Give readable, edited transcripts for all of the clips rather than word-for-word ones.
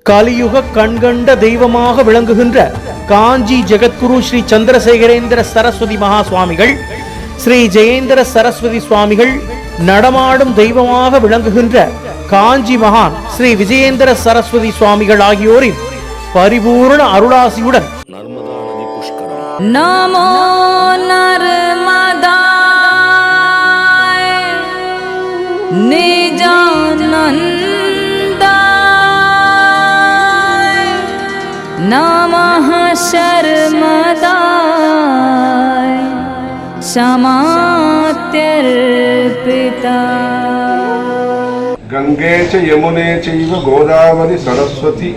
கலியுக கண்கண்ட தெய்வமாக விளங்குகின்ற காஞ்சி ஜெகத்குரு ஸ்ரீ சந்திரசேகரேந்திர சரஸ்வதி மகா சுவாமிகள், ஸ்ரீ ஜெயேந்திர சரஸ்வதி சுவாமிகள், நடமாடும் தெய்வமாக விளங்குகின்ற காஞ்சி மகான் ஸ்ரீ விஜயேந்திர சரஸ்வதி சுவாமிகள் ஆகியோரின் பரிபூர்ண அருளாசியுடன் நமோ நர்மதாய நிஜானந்தாய நமः शर्मदाय समात्यर्पिता। गंगे च यमुने चैव गोदावरी सरस्वती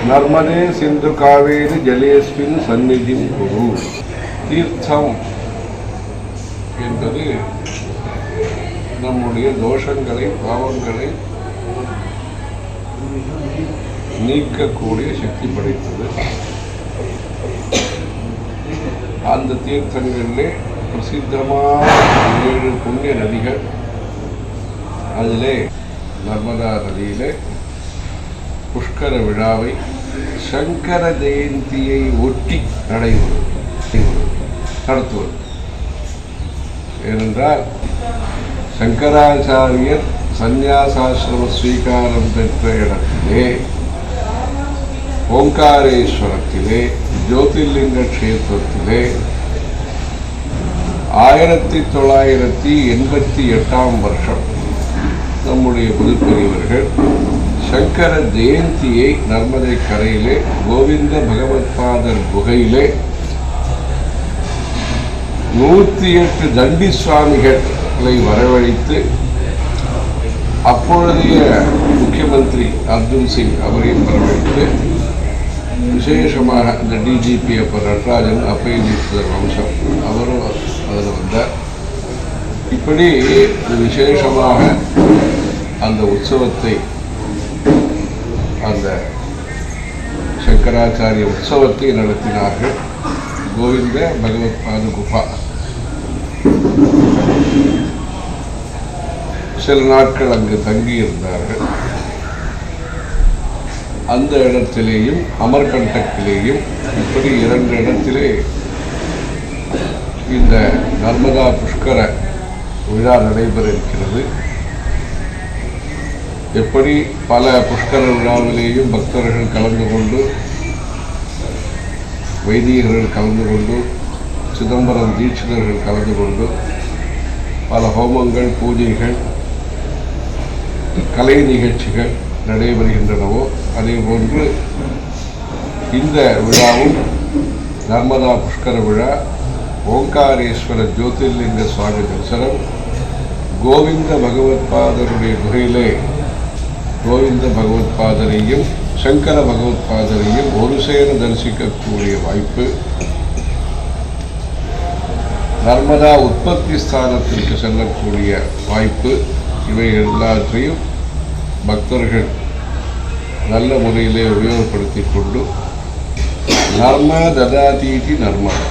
नर्मदे सिंधु कावेरी जलेस्मिन् सन्निधिं कुरु। तीर्थम என்பது நம்முடைய தோஷங்களை பாவங்களை நீக்கக்கூடிய சக்தி படைத்தது. அந்த தீர்த்தங்களிலே பிரசித்தமான 7 புண்ணிய நதிகள். அதிலே நர்மதா நதியிலே புஷ்கர விழாவை சங்கர ஜெயந்தியை ஒட்டி நடத்துவது. ஏனென்றால் சங்கராச்சாரியர் சந்நியாசாசிரம ஸ்வீகாரம் பெற்ற இடத்திலே ஓங்காரேஸ்வரத்திலே ஜோதிர்லிங்க க்ஷேத்திரத்திலே 1988ஆம் வருஷம் நம்முடைய பொதுப்பெரியவர்கள் சங்கர ஜெயந்தியை நர்மதை கரையிலே கோவிந்த பகவத்பாதர் குகையிலே 108 தண்டி சுவாமிகளை வரவழைத்து அப்பொழுதைய முக்கியமந்திரி அர்ஜுன் சிங் அவரையும் வரவழைத்து விசேஷமாக இந்த டிஜிபி அப்போ நடராஜன் அப்பயதீஸ்வரர் வம்சம் அவரும் அதில் வந்தார். இப்படி விசேஷமாக அந்த உற்சவத்தை, அந்த சங்கராச்சாரிய உற்சவத்தை நடத்தினார்கள். கோவிந்த பகவத்பாத குஃபா சில நாட்கள் அங்கு தங்கியிருந்தார்கள். அந்த இடத்திலேயும் அமர்கண்டக்கிலேயும் இப்படி 2 இடத்திலே இந்த நர்மதா புஷ்கர விழா நடைபெற இருக்கிறது. எப்படி பல புஷ்கர விழாவிலேயும் பக்தர்கள் கலந்து கொண்டு, வைதிகர்கள் கலந்து கொண்டு, சிதம்பரம் தீட்சிதர்கள் கலந்து கொண்டு பல ஹோமங்கள், பூஜைகள், கலை நிகழ்ச்சிகள் நடைபெறுகின்றனவோ அதே போன்று இந்த விழாவும் நர்மதா புஷ்கர விழா ஓங்காரேஸ்வர ஜோதிர்லிங்க சுவாமி தரிசனம், கோவிந்த பகவத்பாதருடைய குகையிலே கோவிந்த பகவத்பாதரையும் சங்கர பகவத்பாதரையும் ஒரு சேர தரிசிக்கக்கூடிய வாய்ப்பு, நர்மதா உற்பத்தி ஸ்தானத்திற்கு செல்லக்கூடிய வாய்ப்பு, இவை எல்லாற்றையும் பக்தர்கள் நல்ல முறையிலே உபயோகப்படுத்தி கொண்டு நர்ம ததாதீதி நர்மதா,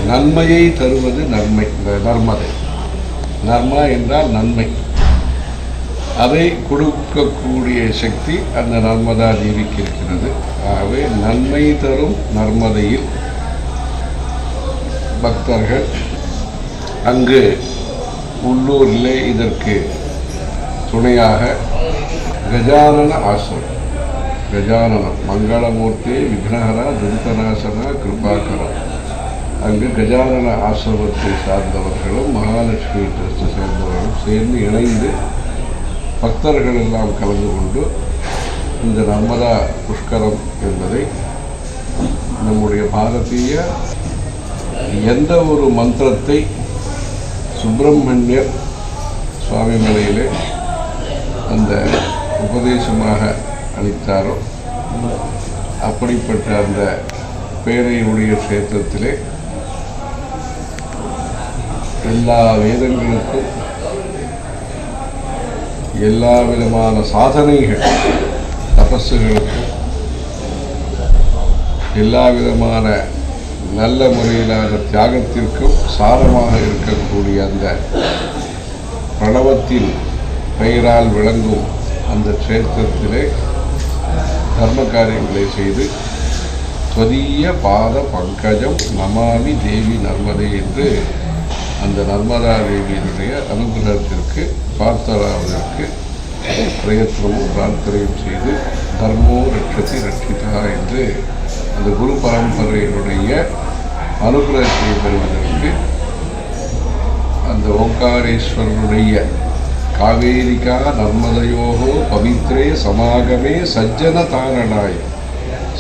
நன்மையை தருவது நன்மை, நர்மதை. நர்மா என்றால் நன்மை, அதை கொடுக்கக்கூடிய சக்தி அந்த நர்மதா தேவிக்கு இருக்கிறது. ஆகவே நன்மை தரும் நர்மதையில் பக்தர்கள் அங்கு உள்ளூரிலே இதற்கு துணையாக கஜானன ஆசிரமம், கஜானனம் மங்களமூர்த்தி விக்னஹரா துரிதநாசனா கிருபாகரா, அங்கு கஜானன ஆசிரமத்தை சார்ந்தவர்களும் மகாலட்சுமி ட்ரஸ்ட்டை சேர்ந்தவர்களும் சேர்ந்து இணைந்து பக்தர்கள் எல்லாம் கலந்து கொண்டு இந்த நர்மதா புஷ்கரம் என்பதை நம்முடைய பாரதிய எந்த ஒரு மந்திரத்தை சுப்பிரமணியர் சுவாமி மலையிலே அந்த உபதேசமாக அளித்தாரோ அப்படிப்பட்ட அந்த பேரையுடைய கஷேத்திரத்திலே எல்லா வேதங்களுக்கும் எல்லா விதமான சாதனைகள், தபஸுகளுக்கும் எல்லா விதமான நல்ல முறையிலான தியாகத்திற்கும் சாரமாக இருக்கக்கூடிய அந்த பிரணவத்தின் பெயரால் விளங்கும் அந்த க்ஷேத்திரத்திலே தர்ம காரியங்களை செய்து ஸ்வதீய பாத பங்கஜம் நமாமி தேவி நர்மதே என்று அந்த நர்மதா தேவியினுடைய அனுகிரகத்திற்கு பார்த்தராவதற்கு பிரயத்னமும் பிரார்த்தனையும் செய்து தர்மோ ரட்சதி ரட்சிதா என்று அந்த குரு பரம்பரையினுடைய அனுகிரகத்தை பெறுவதற்கு அந்த ஓங்காரேஸ்வரனுடைய காவேரிகா நர்மதையோகோ பவித்ரே சமாகமே சஜ்ஜன தாரணாய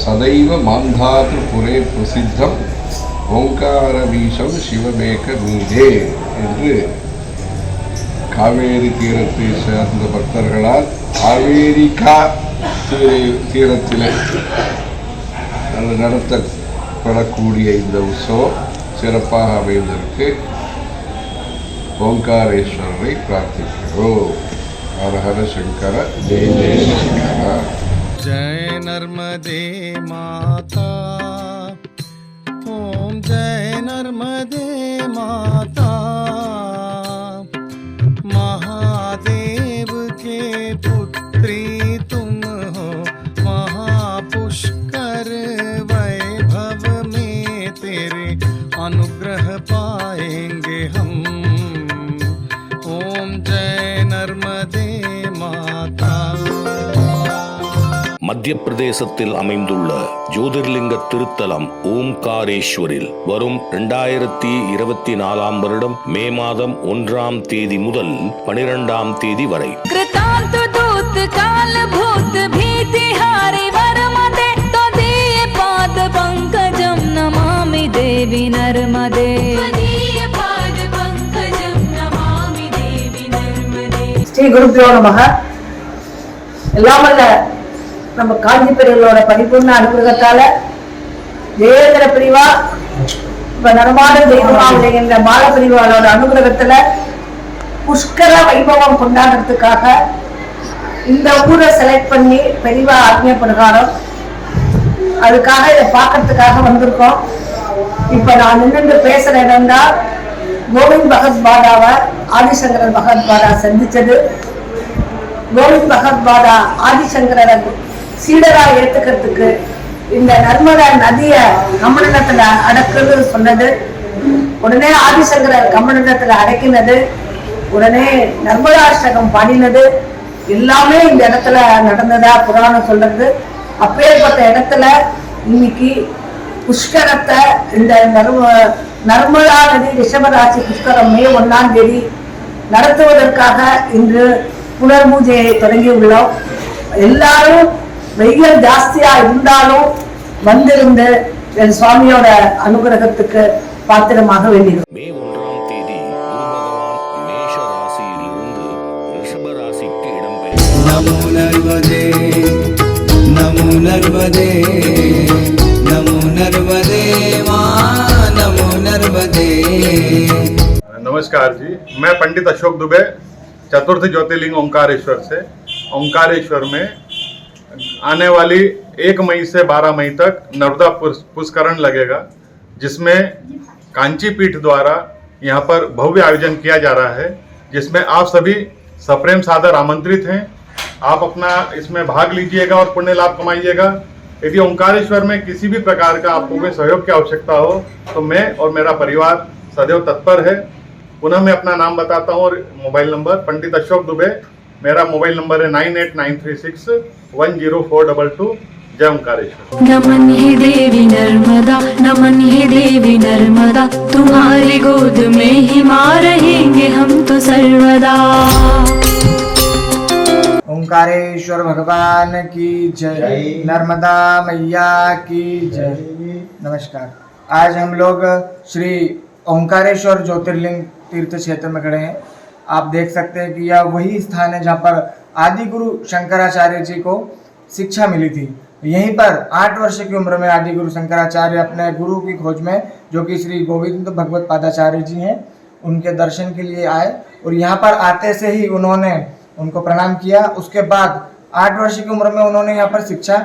சதைவ மாந்தாது புரே பிரசித்தம் ஓங்காரபீஷம் சிவமேக மீதே என்று காவேரி தீரத்தை சேர்ந்த பக்தர்களால் காவேரிகா தீரத்தில் நடத்தப்படக்கூடிய இந்த உற்சவம் சிறப்பாக அமைவதற்கு ஓங்காரேஸ்வரரை பிரார்த்திக்கிறோம். ஹர ஹர சங்கர ஜெய ஜெய சங்கர. जय नर्मदे माता, ओम जय नर्मदे माता। महादेव के पुत्री तुम हो, महापुष्कर वैभव में तेरे अनुग्रह पाएंगे हम। ओम जय नर्मदे माता। மத்திய பிரதேசத்தில் அமைந்துள்ள ஜோதிர்லிங்க திருத்தலம் ஓம்காரேஸ்வரில் வரும் 2024 வருடம் மே மாதம் 1ஆம் தேதி முதல் 12ஆம் தேதி வரை कृतांत दूत काल भूत भीति हारी वरमदे तदीय पाद पंकजं नमामि देवी नर्मदे। ஸ்ரீ குருபியோ நமக. எல்லாம் வல்ல நம்ம காஞ்சி பெரியவர்களோட பரிபூர்ண அனுகிரகத்தால ஜெயேந்திர பிரிவா இப்ப நடமாட தெய்வமாக என்ற பால பிரிவாளோட அனுகிரகத்துல புஷ்கர வைபவம் கொண்டாடுறதுக்காக இந்த ஊரை செலக்ட் பண்ணி பெரியவா ஆத்மிய பிரகாரம் அதுக்காக இதை பார்க்கறதுக்காக வந்திருக்கோம். இப்ப நான் நின்று பேசுற இடம்னா கோவிந்த் பகத் பாடாவை ஆதிசங்கரன் பகத் பாடா சந்திச்சது. கோவிந்த் பகத் பாடா ஆதிசங்கரரை சீடரா ஏத்துக்கிறதுக்கு இந்த நர்மதா நதிய கமண்டலத்துல அடக்குன்னு சொன்னது. உடனே ஆதிசங்கரர் கமண்டலத்துல அடக்கினது. உடனே நர்மதாஷ்டகம் பாடினது. எல்லாமே இந்த இடத்துல நடந்ததா புராணம் சொல்றது. அப்பேற்பட்ட இடத்துல இன்னைக்கு புஷ்கரத்தை இந்த நர்மதா நதி ரிஷபராசி புஷ்கரம் மே 1ஆம் தேதி நடத்துவதற்காக இன்று புனர் பூஜையை தொடங்கி உள்ளோம். எல்லாரும் வெயில் ஜாஸ்தியா இருந்தாலும் வந்திருந்து என் சுவாமியோட அனுகிரகத்துக்கு பாத்திரமாக வேண்டியது. மே 1ஆம் தேதி குரு பகவான் மேஷ ராசியில் இருந்து ரிஷப ராசிக்கு இடம்பெறும். नमो नर्मदे नमो नर्मदे नमो नर्मदे मां नमो नर्मदे। नमस्कार जी, मैं पंडित अशोक दुबे चतुर्थ ज्योतिर्लिंग ओंकारेश्वर से। ओंकारेश्वर में आने वाली 1 मई से 12 मई तक नर्मदा पुष्करण लगेगा, जिसमें कांची पीठ द्वारा यहाँ पर भव्य आयोजन किया जा रहा है, जिसमें आप सभी सप्रेम सादर आमंत्रित हैं। आप अपना इसमें भाग लीजिएगा और पुण्य लाभ कमाइएगा। यदि ओंकारेश्वर में किसी भी प्रकार का आपको कोई सहयोग की आवश्यकता हो तो मैं और मेरा परिवार सदैव तत्पर है। पुनः मैं अपना नाम बताता हूँ और मोबाइल नंबर पंडित अशोक दुबे। मेरा मोबाइल नंबर है 9893610422। जय ओंकारेश्वर। नमन हे देवी नर्मदा, नमन हे देवी नर्मदा, तुम्हारी गोद में ही मां रहेंगे हम तो सर्वदा। ओंकारेश्वर भगवान की जय, नर्मदा मैया की जय। नमस्कार। आज हम लोग श्री ओंकारेश्वर ज्योतिर्लिंग तीर्थ क्षेत्र में खड़े हैं। आप देख सकते हैं कि यह वही स्थान है जहाँ पर आदि गुरु शंकराचार्य जी को शिक्षा मिली थी। यहीं पर 8 वर्ष की उम्र में आदि गुरु शंकराचार्य अपने गुरु की खोज में, जो कि श्री गोविंद भगवत पादाचार्य जी हैं, उनके दर्शन के लिए आए और यहाँ पर आते से ही उन्होंने उनको प्रणाम किया। उसके बाद 8 वर्ष की उम्र में उन्होंने यहाँ पर शिक्षा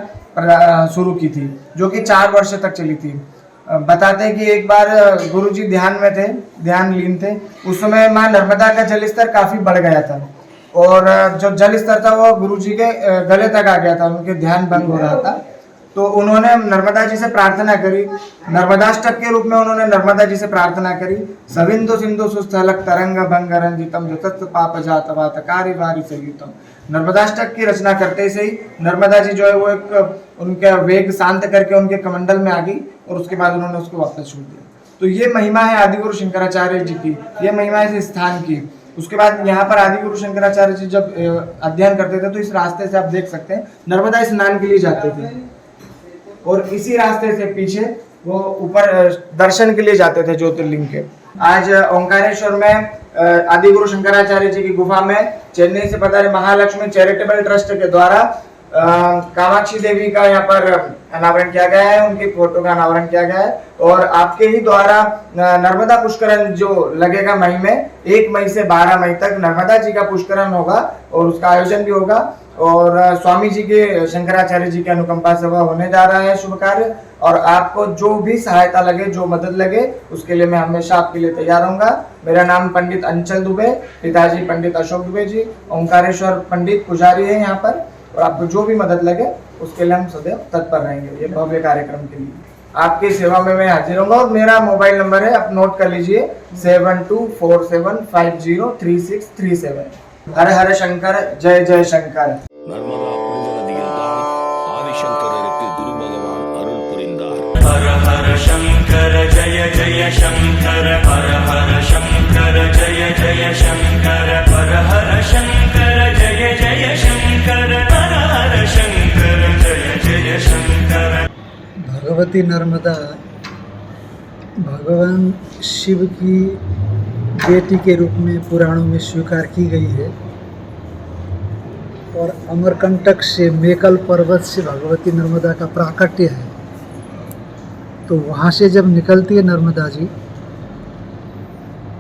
शुरू की थी, जो कि 4 वर्ष तक चली थी। बताते हैं कि एक बार गुरुजी ध्यान में थे, ध्यान लीन थे। उस समय माँ नर्मदा का जल स्तर काफ़ी बढ़ गया था और जो जल स्तर था वो गुरुजी के गले तक आ गया था, उनके ध्यान भंग हो रहा था। तो उन्होंने नर्मदा जी से प्रार्थना करी, नर्मदाष्टक के रूप में उन्होंने नर्मदा जी से प्रार्थना करी। सविंदु सिंधु सुस्थलक तरंग भंग रंजितम जतत् पाप जात वात कारी वारी संयुतम। नर्मदाष्टक की रचना करते से ही नर्मदा जी जो है वो एक उनका वेग शांत करके उनके कमंडल में आ गई और उसके बाद उन्होंने उसको वापस छोड़ दिया। तो ये महिमा है आदिगुरु शंकराचार्य जी की, ये महिमा है इस स्थान की। उसके बाद यहाँ पर आदिगुरु शंकराचार्य जी जब अध्ययन करते थे तो इस रास्ते से आप देख सकते हैं नर्मदा स्नान के लिए जाते थे और इसी रास्ते से पीछे वो ऊपर दर्शन के लिए जाते थे ज्योतिर्लिंग के। आज ओंकारेश्वर में आदिगुरु शंकराचार्य जी की गुफा में चेन्नई से पधारे महालक्ष्मी चैरिटेबल ट्रस्ट के द्वारा कामाक्षी देवी का यहाँ पर अनावरण किया गया है, उनकी फोटो का अनावरण किया गया है। और आपके ही द्वारा नर्मदा पुष्करण जो लगेगा मई में, 1 मई से 12 मई तक नर्मदा जी का पुष्करण होगा और उसका आयोजन भी होगा। और स्वामी जी के शंकराचार्य जी के अनुकंपा से वह होने जा रहा है शुभ कार्य। और आपको जो भी सहायता लगे, जो मदद लगे, उसके लिए मैं हमेशा आपके लिए तैयार रहूंगा। मेरा नाम पंडित अंचल दुबे, पिताजी पंडित अशोक दुबे जी, ओंकारेश्वर पंडित पुजारी है यहाँ पर। और आपको जो भी मदद लगे उसके लिए हम सदैव तत्पर रहेंगे ये भव्य कार्यक्रम के लिए। आपकी सेवा में मैं हाजिर होऊंगा। और मेरा मोबाइल नंबर है, आप नोट कर लीजिए, 7247503637। हर हर शंकर, जय जय शंकर। நர்மதா புனித நதியில்தான் ஆதிசங்கரருக்கு குரு பகவான் அருள் புரிந்தார். हर हर शंकर जय जय शंकर, हर हर शंकर जय जय शंकर, हर हर शंकर जय जय शंकर, हर हर शंकर जय जय शंकर। भगवती नर्मदा भगवान शिव की बेटी के रूप में पुराणों में स्वीकार की गई है। और अमरकंटक से मेकल पर्वत से भगवती नर्मदा का प्राकट्य है। तो वहाँ से जब निकलती है नर्मदा जी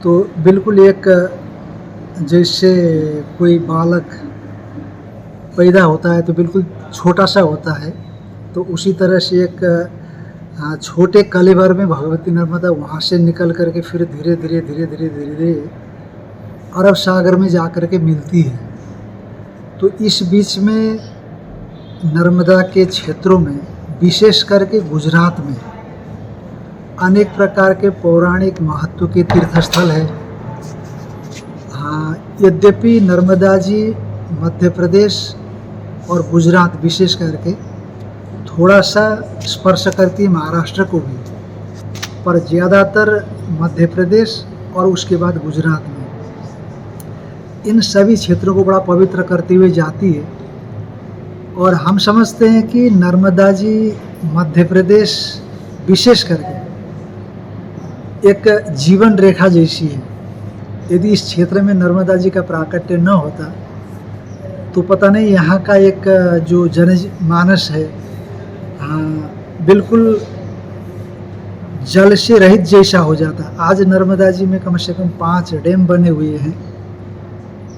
तो बिल्कुल एक जैसे कोई बालक पैदा होता है तो बिल्कुल छोटा सा होता है, तो उसी तरह से एक छोटे कलेवर में भगवती नर्मदा वहाँ से निकल करके फिर धीरे धीरे धीरे धीरे धीरे धीरे अरब सागर में जा कर के मिलती है। तो इस बीच में नर्मदा के क्षेत्रों में, विशेष करके गुजरात में, अनेक प्रकार के पौराणिक महत्व के तीर्थस्थल है। हाँ, यद्यपि नर्मदा जी मध्य प्रदेश और गुजरात विशेष करके थोड़ा सा स्पर्श करती है महाराष्ट्र को भी, पर ज़्यादातर मध्य प्रदेश और उसके बाद गुजरात में, इन सभी क्षेत्रों को बड़ा पवित्र करते हुए जाती है। और हम समझते हैं कि नर्मदा जी मध्य प्रदेश विशेष करके एक जीवन रेखा जैसी है। यदि इस क्षेत्र में नर्मदा जी का प्राकट्य न होता तो पता नहीं यहाँ का एक जो जनमानस है, हाँ, बिल्कुल जल से रहित जैसा हो जाता। आज नर्मदा जी में कम से कम 5 डैम बने हुए हैं।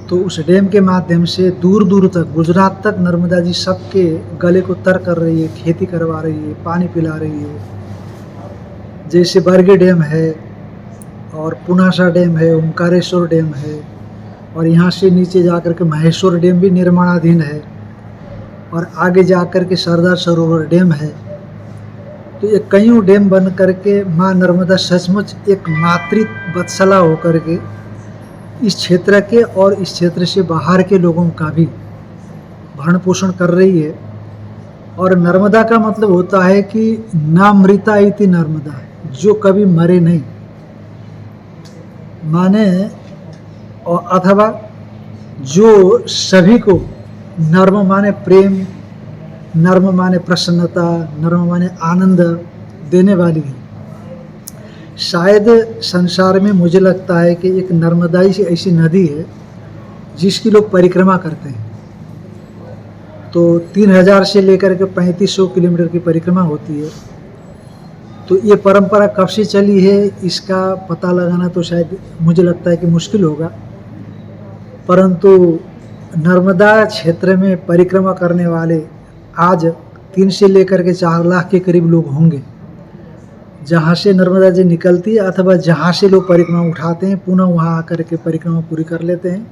तो उस डैम के माध्यम से दूर दूर तक, गुजरात तक नर्मदा जी सबके गले को तर कर रही है, खेती करवा रही है, पानी पिला रही है। जैसे बरगे डैम है और पुनासा डैम है, ओंकारेश्वर डैम है, और यहाँ से नीचे जाकर के महेश्वर डैम भी निर्माणाधीन है, और आगे जाकर के सरदार सरोवर डैम है। तो ये कईयों डैम बन करके माँ नर्मदा सचमुच एक मातृ वत्सला होकर के इस क्षेत्र के और इस क्षेत्र से बाहर के लोगों का भी भरण पोषण कर रही है। और नर्मदा का मतलब होता है कि नामृता इति नर्मदा, जो कभी मरे नहीं, माने और अथवा जो सभी को, नर्म माने प्रेम, नर्म माने प्रसन्नता, नर्म माने आनंद देने वाली है। शायद संसार में मुझे लगता है कि एक नर्मदाई से ऐसी नदी है जिसकी लोग परिक्रमा करते हैं। तो 3000 से लेकर के 3500 किलोमीटर की परिक्रमा होती है। तो ये परंपरा कब से चली है इसका पता लगाना तो शायद मुझे लगता है कि मुश्किल होगा, परंतु नर्मदा क्षेत्र में परिक्रमा करने वाले आज 3 से लेकर के 4 लाख के करीब लोग होंगे। जहाँ से नर्मदा जी निकलती है अथवा जहाँ से लोग परिक्रमा उठाते हैं, पुनः वहाँ आकर के परिक्रमा पूरी कर लेते हैं।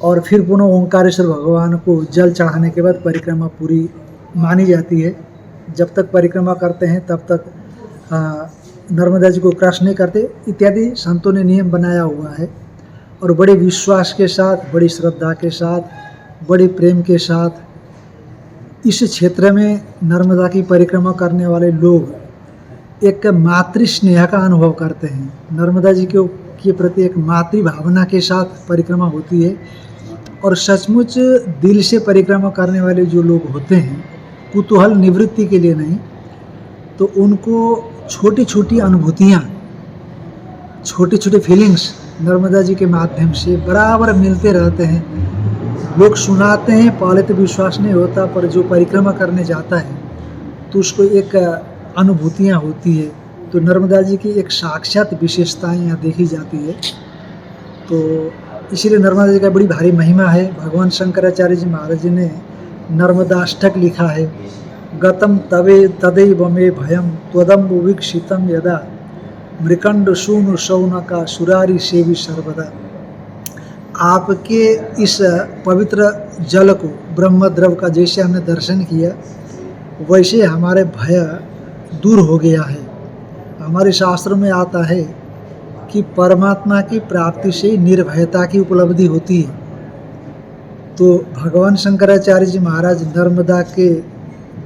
और फिर पुनः ओंकारेश्वर भगवान को जल चढ़ाने के बाद परिक्रमा पूरी मानी जाती है। जब तक परिक्रमा करते हैं तब तक नर्मदा जी को क्रश नहीं करते इत्यादि संतों ने नियम बनाया हुआ है। और बड़े विश्वास के साथ, बड़ी श्रद्धा के साथ, बड़े प्रेम के साथ इस क्षेत्र में नर्मदा की परिक्रमा करने वाले लोग एक मातृ स्नेह का अनुभव करते हैं। नर्मदा जी के प्रति एक मातृ भावना के साथ परिक्रमा होती है। और सचमुच दिल से परिक्रमा करने वाले जो लोग होते हैं, कुतूहल निवृत्ति के लिए नहीं, तो उनको छोटी छोटी अनुभूतियाँ, छोटी छोटी फीलिंग्स नर्मदा जी के माध्यम से बराबर मिलते रहते हैं। लोग सुनाते हैं, पहले तो विश्वास नहीं होता, पर जो परिक्रमा करने जाता है तो उसको एक अनुभूतियाँ होती है। तो नर्मदा जी की एक साक्षात विशेषताएं यहाँ देखी जाती है। तो इसीलिए नर्मदा जी का बड़ी भारी महिमा है। भगवान शंकराचार्य जी महाराज जी ने नर्मदाष्टक लिखा है। गतम तवे तदैव मे भयम त्वदम्ब वीक्षितम यदा मृकंड शून शौनका सुरारी सेवी सर्वदा। आपके इस पवित्र जल को, ब्रह्मद्रव का जैसे हमने दर्शन किया, वैसे हमारे भय दूर हो गया है। हमारे शास्त्रों में आता है कि परमात्मा की प्राप्ति से निर्भयता की उपलब्धि होती है। तो भगवान शंकराचार्य जी महाराज नर्मदा के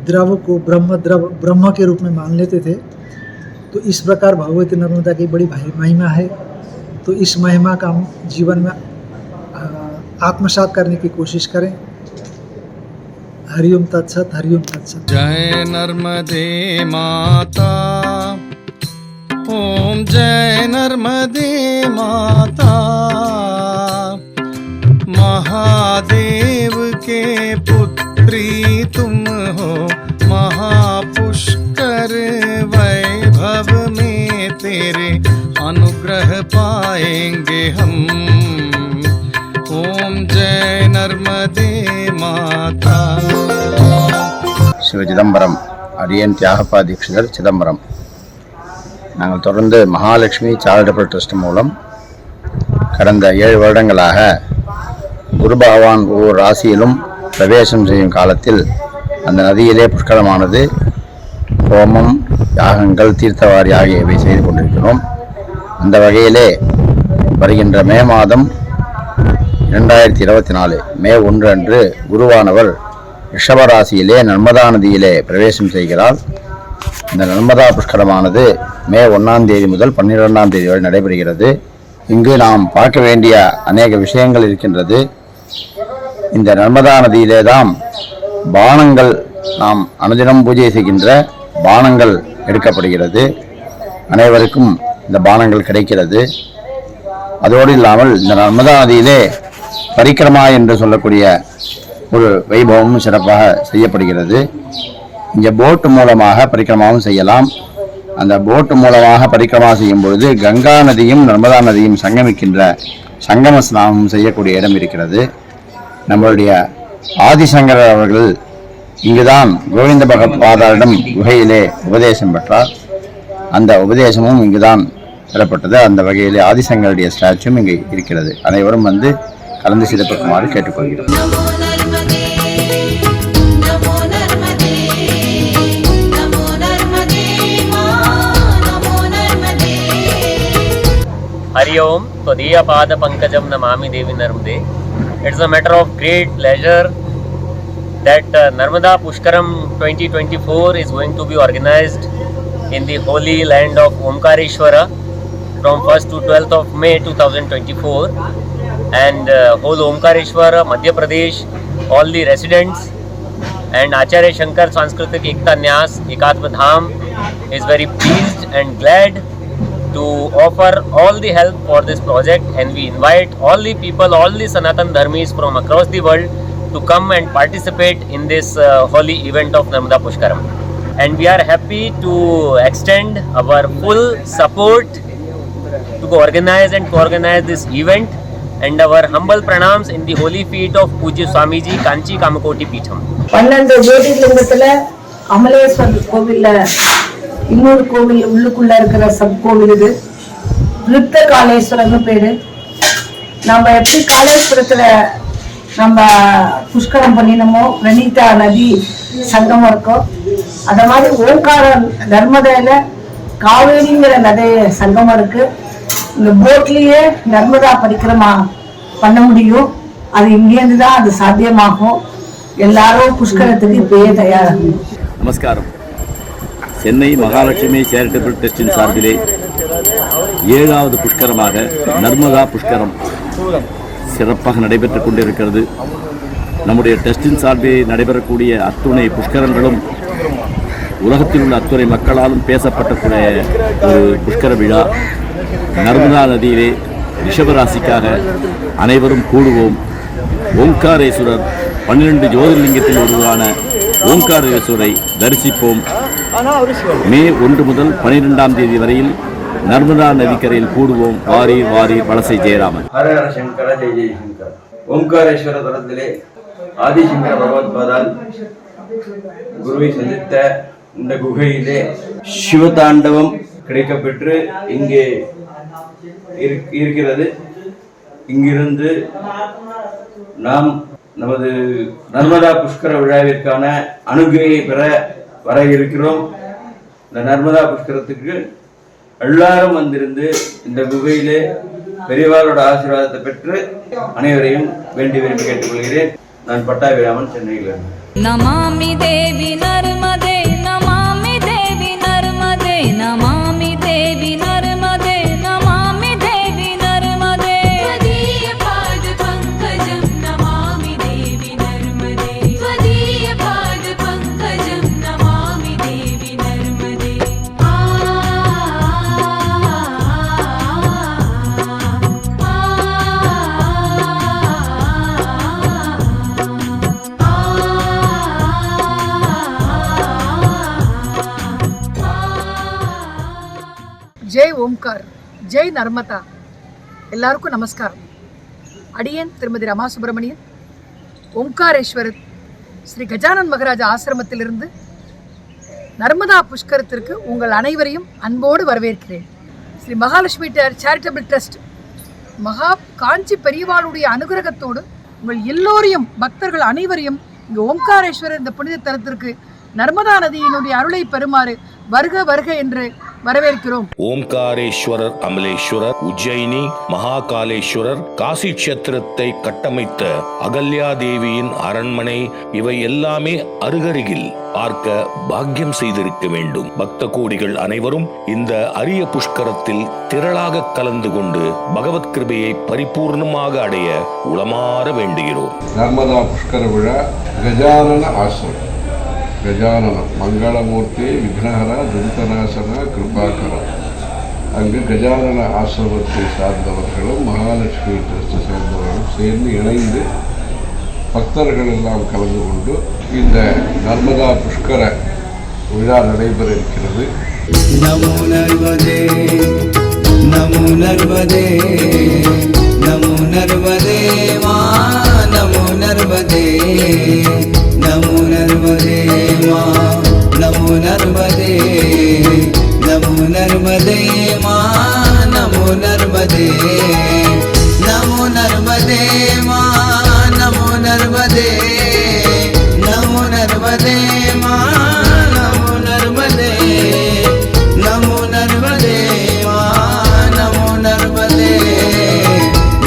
द्रव को ब्रह्म के रूप में मान लेते थे। तो इस प्रकार भगवती नर्मदा की बड़ी भारी महिमा है। तो इस महिमा का हम जीवन में आत्मसात करने की कोशिश करें। हरिओम तत्सत, हरिओम तत्सत। जय नर्मदे माता, ओम जय नर्मदे माता। महादेव के पुत्री तुम हो, महापुष्कर वैभव में तेरे अनुग्रह पाएंगे हम। ओम जय नर्मदे माता। சிவ சிதம்பரம், அடியேன் தியாகப்பா தீட்சிதர், சிதம்பரம். நாங்கள் தொடர்ந்து மகாலட்சுமி சேரிட்டபிள் ட்ரஸ்ட் மூலம் கடந்த 7 வருடங்களாக குரு பகவான் ஒவ்வொரு ராசியிலும் பிரவேசம் செய்யும் காலத்தில் அந்த நதியிலே புஷ்கரமானது ஹோமம், யாகங்கள், தீர்த்தவாரி ஆகியவை செய்து கொண்டிருக்கிறோம். அந்த வகையிலே வருகின்ற மே மாதம் 2024 மே 1 அன்று குருவானவர் ரிஷபராசியிலே நர்மதா நதியிலே பிரவேசம் செய்கிறார். இந்த நர்மதா புஷ்கரமானது மே 1ஆம் தேதி முதல் 12ஆம் தேதி வரை நடைபெறுகிறது. இங்கு நாம் பார்க்க வேண்டிய அநேக விஷயங்கள் இருக்கின்றது. இந்த நர்மதா நதியிலே தான் பானங்கள், நாம் அனுதினம் பூஜை செய்கின்ற பானங்கள் எடுக்கப்படுகிறது. அனைவருக்கும் இந்த பானங்கள் கிடைக்கிறது. அதோடு இல்லாமல் இந்த நர்மதா நதியிலே பரிக்கிரமா என்று சொல்லக்கூடிய ஒரு வைபவமும் சிறப்பாக செய்யப்படுகிறது. இங்கே போட்டு மூலமாக பரிக்கிரமாவும் செய்யலாம். அந்த போட்டு மூலமாக பரிக்கிரமா செய்யும் பொழுது கங்கா நதியும் நர்மதா நதியும் சங்கமிக்கின்ற சங்கம ஸ்நானம் செய்யக்கூடிய இடம் இருக்கிறது. நம்மளுடைய ஆதிசங்கரர் அவர்கள் இங்குதான் கோவிந்த பகவத்பாதரிடம் குகையிலே உபதேசம் பெற்றார். அந்த உபதேசமும் இங்குதான் பெறப்பட்டது. அந்த வகையிலே ஆதிசங்கருடைய ஸ்டாச்சும் இங்கே இருக்கிறது. அனைவரும் வந்து கலந்து சிறப்பிக்குமாறு கேட்டுக்கொள்கிறோம். हरि ओम त्वदीय पाद पंकजम नमामि देवी नर्मदे. It's a matter of great pleasure that Narmada Pushkaram 2024 is going to be organized in the holy land of Omkareshwara from 1st to 12th of May 2024, and whole Omkareshwara, Madhya Pradesh, all the residents and Acharya Shankar Sanskritik Ekta Nyas Ekatma Dham is very pleased and glad to offer all the help for this project, and we invite all the people, all the Sanatan Dharmis from across the world to come and participate in this holy event of Narmada Pushkaram. And we are happy to extend our full support to organize this event, and our humble pranams in the holy feet of Pujya Swamiji Kanchi Kamakoti Peetham. 12 ஜோதிர்லிங்கத்துல அமலேஸ்வரர் கோவில்ல இன்னொரு கோவில் உள்ளுக்குள்ள இருக்கிற sub கோவில் இது. விருத்த காலேஸ்வரர்னு பேரு. நம்ம எப்படி காலேஸ்வரத்துல நம்ம புஷ்கரம் பண்ணினோமோ, பிரணீதா நதி சங்கமம் இருக்கும். அந்த மாதிரி ஓங்கார நர்மதையில காவேரிங்கிற நதி சங்கமம் இருக்கு. இந்த போட்லயே நர்மதா பரிக்கிரமா பண்ண முடியும். அது இங்கேருந்து தான் அது சாத்தியமாகும். எல்லாரும் புஷ்கரத்துக்கு இப்பயே தயாராகும். நமஸ்காரம். சென்னை மகாலட்சுமி சேரிட்டபிள் ட்ரஸ்டின் சார்பிலே 7வது புஷ்கரமாக நர்மதா புஷ்கரம் சிறப்பாக நடைபெற்றுக் கொண்டிருக்கிறது. நம்முடைய ட்ரஸ்டின் சார்பில் நடைபெறக்கூடிய அத்துணை புஷ்கரங்களும் உலகத்தில் உள்ள அத்துணை மக்களாலும் பேசப்பட்டக்கூடிய ஒரு புஷ்கர விழா. நர்மதா நதியிலே ரிஷபராசிக்காக அனைவரும் கூடுவோம். ஓங்காரேஸ்வரர் 12 ஜோதிர்லிங்கத்தில் ஒருவரான ஓங்காரேஸ்வரை தரிசிப்போம். மே 1 முதல் 12ஆம் தேதி வரையில் நர்மதா நதிக்கரையில் கூடுவோம். வாரி வாரி வலசை ஜெயராமன். ஹர ஹர சங்கர ஜெய ஜெய சங்கர. ஓங்காரேஸ்வர தலத்திலே ஆதிசங்கர பகவத்பாதால் குருவை சந்தித்த இந்த குகையிலே சிவதாண்டவம் கிடைக்கப்பெற்று இங்கே இருக்கிறது. இங்கிருந்து நாம் நமது நர்மதா புஷ்கர விழாவிற்கான அனுகிரகை பெற வர இருக்கிறோம். இந்த நர்மதா புஷ்கரத்துக்கு எல்லாரும் வந்திருந்து இந்த குகையிலே பெரியவாரோட ஆசீர்வாதத்தை பெற்று அனைவரையும் வேண்டி விரும்பி கேட்டுக்கொள்கிறேன். நான் பட்டாபிராமன், சென்னையிலிருந்து. नमामि देवी नर्मदे, नमामि देवी नर्मदे, नमामि देवी नर्मदे, नमामि देवी नर्मदे। त्वदीय पाद पंकजं नमामि देवी नर्मदे, त्वदीय पाद पंकजं नमामि देवी नर्मदे। ஜெய் ஓம்கார், ஜெய் நர்மதா. எல்லாருக்கும் நமஸ்காரம். அடியேன் திருமதி ரமா சுப்பிரமணியன், ஓம்காரேஸ்வரர் ஸ்ரீ கஜானன் மகராஜா ஆசிரமத்திலிருந்து நர்மதா புஷ்கரத்திற்கு உங்கள் அனைவரையும் அன்போடு வரவேற்கிறேன். ஸ்ரீ மகாலட்சுமி சேரிட்டபிள் ட்ரஸ்ட் மகா காஞ்சி பெரியவாளுடைய அனுகிரகத்தோடு உங்கள் எல்லோரையும், பக்தர்கள் அனைவரையும் இங்கு ஓம்காரேஸ்வரர் இந்த புனித தலத்திற்கு நர்மதா நதியினுடைய அருளை பெறுமாறு வருக வருக என்று வரவேற்கிறோம். ஓம்காரேஸ்வரர், அமலேஸ்வரர், உஜ்ஜயினி, மகாகாலேஸ்வரர், காசி கஷேத்திரத்தை கட்டமைத்த அகல்யா தேவியின் அரண்மனை, இவை எல்லாமே அருகருகில் பார்க்க பாக்கியம் செய்திருக்க வேண்டும். பக்த கோடிகள் அனைவரும் இந்த அரிய புஷ்கரத்தில் திரளாக கலந்து கொண்டு பகவத் கிருபையை பரிபூர்ணமாக அடைய உளமாற வேண்டுகிறோம். நர்மதா புஷ்கர விழா கஜானன ஆசிரமம். கஜானனம் மங்களமூர்த்தி, விக்னஹர, துரிதநாசன, கிருபாகர. அங்கு கஜானன ஆசிரமத்தை சார்ந்தவர்களும் மகாலட்சுமி ட்ரஸ்ட் சேர்ந்தவர்களும் சேர்ந்து இணைந்து பக்தர்கள் எல்லாம் கலந்து கொண்டு இந்த நர்மதா புஷ்கர விழா நடைபெற இருக்கிறது. நமோ நர்மதே, நமோ நர்மதே, நமோ நர்மதே மா, நமோ நர்மதே, நமோ நர்மதே மா, நமோ நர்மதே, நமோ நர்மதே மா, நமோ நர்மதே, நமோ நர்மதே மா, நமோ நர்மதே, நமோ நர்மதே மா, நமோ நர்மதே, நமோ நர்மதே மா, நமோ நர்மதே,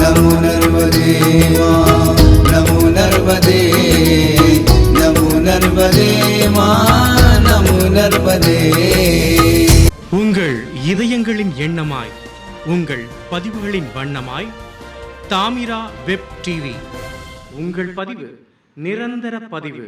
நமோ நர்மதே மா, நமோ நர்மதே, நமோ நர்மதே மா, நமோ நர்மதே. உங்கள் இதயங்களின் எண்ணமாய், உங்கள் பதிவுகளின் வண்ணமாய் தாமிரா வெப் டிவி. உங்கள் பதிவு நிரந்தர பதிவு.